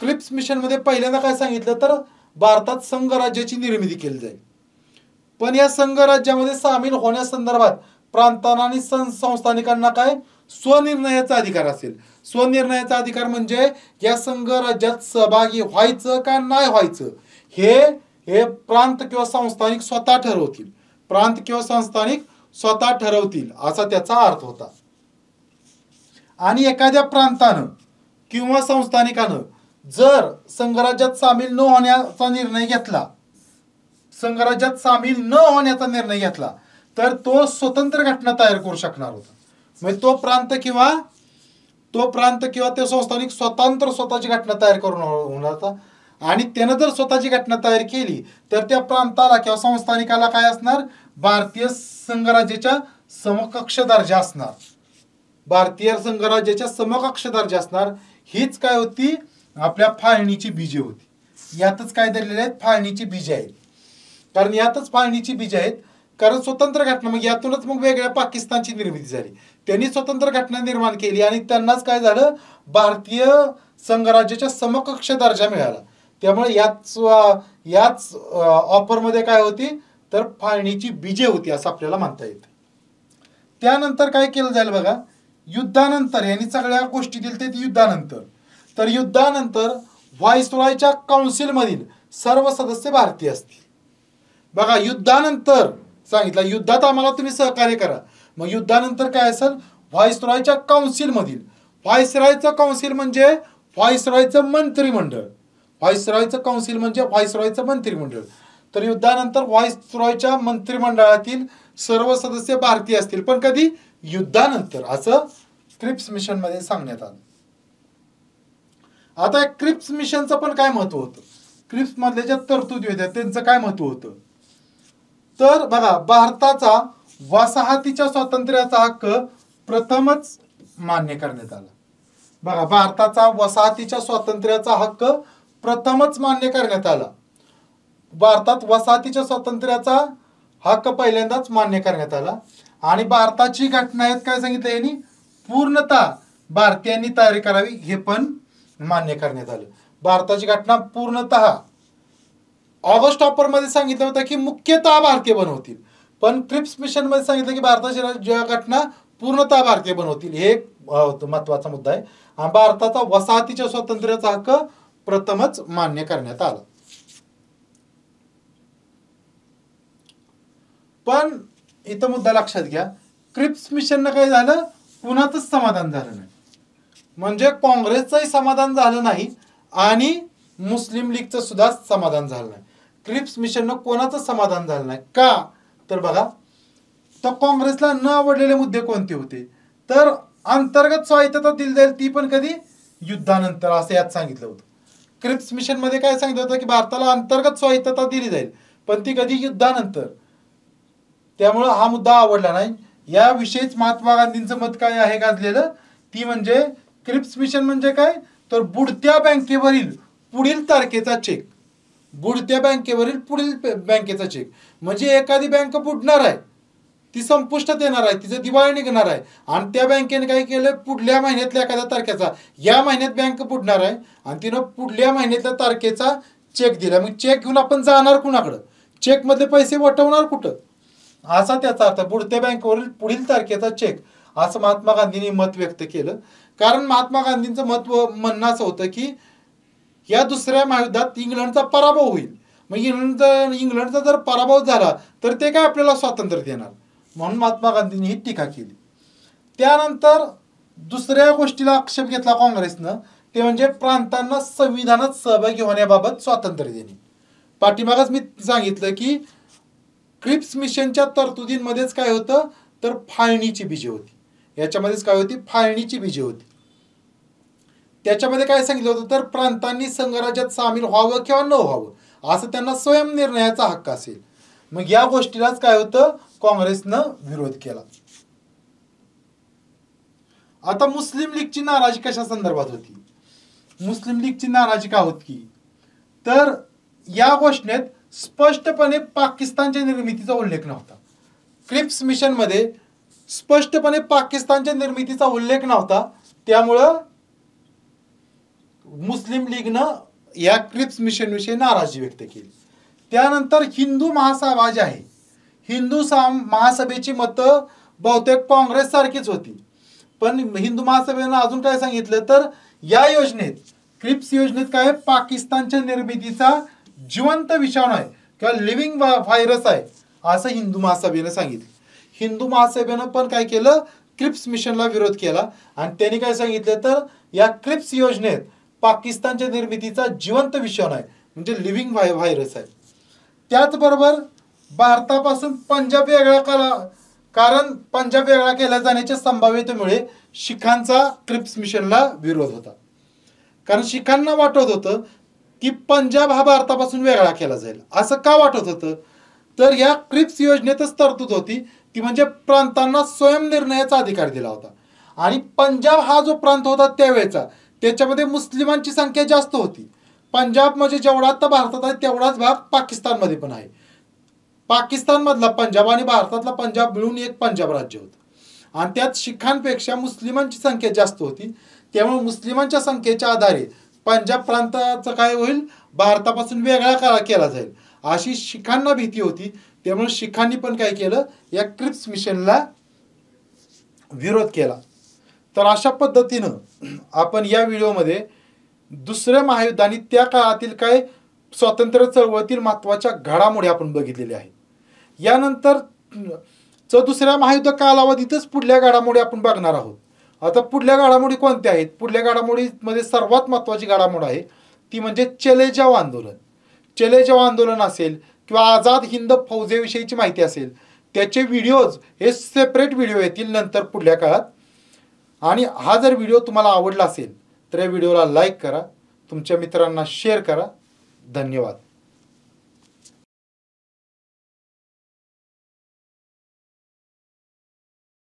क्रिप्स मिशन मध्ये पहिल्यांदा काय सांगितलं, तर भारतात संघराज्याची निर्मिती केली जाईल, पण या संघराज्यामध्ये सामील होण्यासंदर्भात प्रांतांना आणि संस्थानिकांना काय स्वनिर्णयाचा अधिकार असेल. स्वनिर्णयाचा अधिकार म्हणजे या संघराज्यात सहभागी व्हायचं का नाही व्हायचं हे प्रांत किंवा संस्थानिक स्वतः ठरवतील. प्रांत किंवा संस्थानिक स्वतः ठरवतील असा त्याचा अर्थ होता. आणि एखाद्या प्रांतानं किंवा संस्थानिकानं जर संघराज्यात सामील न होण्याचा निर्णय घेतला, संघराज्यात सामील न होण्याचा निर्णय घेतला, तर तो स्वतंत्र घटना तयार करू शकणार होता. म्हणजे तो प्रांत किंवा ते संस्थानिक स्वतःची घटना तयार करून होणार होता. आणि त्यानं जर स्वतःची घटना तयार केली तर त्या प्रांताला किंवा संस्थानिकाला काय असणार, भारतीय संघराज्याच्या समकक्ष दर्जा असणार. भारतीय संघराज्याच्या समकक्ष दर्जा असणार. हीच काय होती, आपल्या फाळणीची बीजे होती. यातच काय दिलेले आहेत, फाळणीची बीजे आहेत. कारण यातच फाळणीची बीजे आहेत. कारण स्वतंत्र घटना, मग यातूनच मग वेगळ्या पाकिस्तानची निर्मिती झाली. त्यांनी स्वतंत्र घटना निर्माण केली आणि त्यांनाच काय झालं, भारतीय संघराज्याच्या समकक्ष दर्जा मिळाला. त्यामुळे याच ऑफरमध्ये काय होती, तर फाळणीची बीजे होती असं आपल्याला म्हणता येते. त्यानंतर काय केलं जाईल बघा, युद्धानंतर यांनी सगळ्या गोष्टी दिल्या ते युद्धानंतर. तर युद्धानंतर व्हाईसरॉयच्या काउन्सिलमधील सर्व सदस्य भारतीय असतील. बघा, युद्धानंतर सांगितलं, युद्धात आम्हाला तुम्ही सहकार्य करा. मग युद्धानंतर काय असेल, व्हाईसरॉयच्या काउन्सिलमधील, व्हाईसरॉयचं काउन्सिल म्हणजे व्हाईसरॉयचं मंत्रिमंडळ, व्हाईसरॉयचं काउन्सिल म्हणजे व्हाईसरॉयचं मंत्रिमंडळ. तर युद्धानंतर व्हाईसरॉयच्या मंत्रिमंडळातील सर्व सदस्य भारतीय असतील, पण कधी, युद्धानंतर, असं क्रिप्स मिशन मध्ये सांगण्यात आलं. आता क्रिप्स मिशनचं पण काय महत्व होतं, क्रिप्स मधल्या ज्या तरतुदी होत्या त्यांचं काय महत्व होतं, तर बघा, भारताचा वसाहतीच्या स्वातंत्र्याचा हक्क प्रथमच मान्य करण्यात आला. बघा, भारताचा वसाहतीच्या स्वातंत्र्याचा हक्क प्रथमच मान्य करण्यात आला. भारतात वसाहतीच्या स्वातंत्र्याचा हक्क पहिल्यांदाच मान्य करण्यात आला. आणि भारताची घटना आहेत काय सांगितलं यांनी, पूर्णतः भारतीयांनी तयारी करावी हे पण मान्य करण्यात आलं. भारताची घटना पूर्णतः, ऑगस्ट ऑफर मध्ये सांगितलं होतं की मुख्यतः भारतीय बनवतील, पण क्रिप्स मिशन मध्ये सांगितलं की भारताची घटना पूर्णतः भारतीय बनवतील. हे एक महत्वाचा मुद्दा आहे. आणि भारताचा वसाहतीच्या स्वातंत्र्याचा हक्क प्रथमच मान्य करण्यात आला. पण इथं मुद्दा लक्षात घ्या, क्रिप्स मिशन काय झालं, कुणाचंच समाधान झालं नाही. म्हणजे काँग्रेसचंही समाधान झालं नाही आणि मुस्लिम लीगचं सुद्धा समाधान झालं नाही. क्रिप्स मिशननं कोणाचं समाधान झालं नाही का, तर बघा, तर काँग्रेसला न आवडलेले मुद्दे कोणते होते, तर अंतर्गत स्वायत्तता दिली जाईल ती पण कधी, युद्धानंतर, असं यात सांगितलं होतं. क्रिप्स मिशन मध्ये काय सांगितलं होतं की भारताला अंतर्गत स्वायत्तता दिली जाईल, पण ती कधी, युद्धानंतर. त्यामुळं हा मुद्दा आवडला नाही. याविषयीच महात्मा गांधींचं मत काय आहे गाजलेलं, ती म्हणजे क्रिप्स मिशन म्हणजे काय, तर बुडत्या बँकेवरील पुढील तारखेचा चेक. बुडत्या बँकेवरील पुढील बँकेचा चेक म्हणजे एखादी बँक बुडणार आहे, ती संपुष्टात येणार आहे, तिचं दिवाळी निघणार आहे, आणि त्या बँकेने काय केलं, पुढल्या महिन्यातल्या एखाद्या तारखेचा, या महिन्यात बँक बुडणार आहे आणि तिनं पुढल्या महिन्यातल्या तारखेचा चेक दिला. मग चेक घेऊन आपण जाणार कुणाकडं, चेक मधले पैसे वटवणार कुठं, असा त्याचा अर्थ. बुडत्या बँकेवरील पुढील तारखेचा चेक, असं महात्मा गांधींनी मत व्यक्त केलं. कारण महात्मा गांधींचं म्हणणं असं होतं की या दुसऱ्या महायुद्धात इंग्लंडचा पराभव होईल. मग इंग्लंडचा जर पराभव झाला तर ते काय आपल्याला स्वातंत्र्य देणार, म्हणून महात्मा गांधींनी ही टीका केली. त्यानंतर दुसऱ्या गोष्टीला आक्षेप घेतला काँग्रेसनं, ते म्हणजे प्रांतांना संविधानात सहभागी होण्याबाबत स्वातंत्र्य देणे. पाठीमागच मी सांगितलं की क्रिप्स मिशनच्या तरतुदींमध्येच काय होतं तर फाळणीची बीजे होती. याच्यामध्येच काय होती, फाळणीची बीजे होती. त्याच्यामध्ये काय सांगितलं होतं तर प्रांतांनी संघराज्यात सामील व्हावं किंवा न व्हावं असं त्यांना स्वयंनिर्णयाचा हक्क असेल. मग या गोष्टीलाच काय होतं, काँग्रेसनं विरोध केला. आता मुस्लिम लीगची नाराजी कशा संदर्भात होती. मुस्लिम लीगची नाराजी का होती तर या घोषणेत स्पष्टपणे पाकिस्तानच्या निर्मितीचा उल्लेख नव्हता. क्रिप्स मिशनमध्ये स्पष्टपणे पाकिस्तानच्या निर्मितीचा उल्लेख नव्हता. त्यामुळं मुस्लिम लीगनं या क्रिप्स मिशनविषयी नाराजी व्यक्त केली. त्यानंतर हिंदू महासभा जी आहे, हिंदू महासभेची मतं बहुतेक काँग्रेस सारखीच होती. पण हिंदू महासभेनं अजून काय सांगितलं तर या योजनेत, क्रिप्स योजनेत काय पाकिस्तानच्या निर्मितीचा जिवंत विषाणू आहे किंवा लिव्हिंग व्हायरस आहे असं हिंदू महासभेनं सांगितलं. हिंदू महासभेनं पण काय केलं, क्रिप्स मिशनला विरोध केला आणि त्यांनी काय सांगितलं तर या क्रिप्स योजनेत पाकिस्तानच्या निर्मितीचा जिवंत विषाणू आहे म्हणजे लिव्हिंग व्हायरस आहे. त्याचबरोबर भारतापासून पंजाब वेगळा केला, कारण पंजाब वेगळा केला जाण्याच्या संभाव्यतेमुळे शिखांचा क्रिप्स मिशनला विरोध होता. कारण शिखांना वाटत होतं की पंजाब हा भारतापासून वेगळा केला जाईल. असं का वाटत होतं तर या क्रिप्स योजनेतच तरतूद होती ती म्हणजे प्रांतांना स्वयंनिर्णयाचा अधिकार दिला होता. आणि पंजाब हा जो प्रांत होता त्यावेळेचा, त्याच्यामध्ये मुस्लिमांची संख्या जास्त होती. पंजाब म्हणजे जेवढा आता भारतात आहे तेवढाच भाग पाकिस्तानमध्ये पण आहे. पाकिस्तानमधला पंजाब आणि भारतातला पंजाब मिळून एक पंजाब राज्य होतं आणि त्यात शिखांपेक्षा मुस्लिमांची संख्या जास्त होती. त्यामुळे मुस्लिमांच्या संख्येच्या आधारे पंजाब प्रांताचा काय होईल, भारतापासून वेगळा केला जाईल अशी शिखांना भीती होती. त्यामुळे शिखांनी पण काय केलं, या क्रिप्स मिशनला विरोध केला. तर अशा पद्धतीनं आपण या व्हिडिओमध्ये दुसऱ्या महायुद्ध आणि त्या काळातील काय स्वातंत्र्य चळवळीतील महत्त्वाच्या घडामोडी आपण बघितलेल्या आहेत. यानंतर दुसऱ्या महायुद्ध कालावधीतच पुढल्या घडामोडी आपण बघणार आहोत. आता पुढल्या घडामोडी कोणत्या आहेत, पुढल्या घडामोडीमध्ये सर्वात महत्त्वाची घडामोड आहे ती म्हणजे चले जाव आंदोलन. चले जाव आंदोलन असेल किंवा आझाद हिंद फौजेविषयीची माहिती असेल, त्याचे व्हिडिओज हे सेपरेट व्हिडिओ येतील नंतर पुढल्या काळात. आणि हा जर व्हिडिओ तुम्हाला आवडला असेल तर या व्हिडिओला लाईक करा, तुमच्या मित्रांना शेअर करा. धन्यवाद.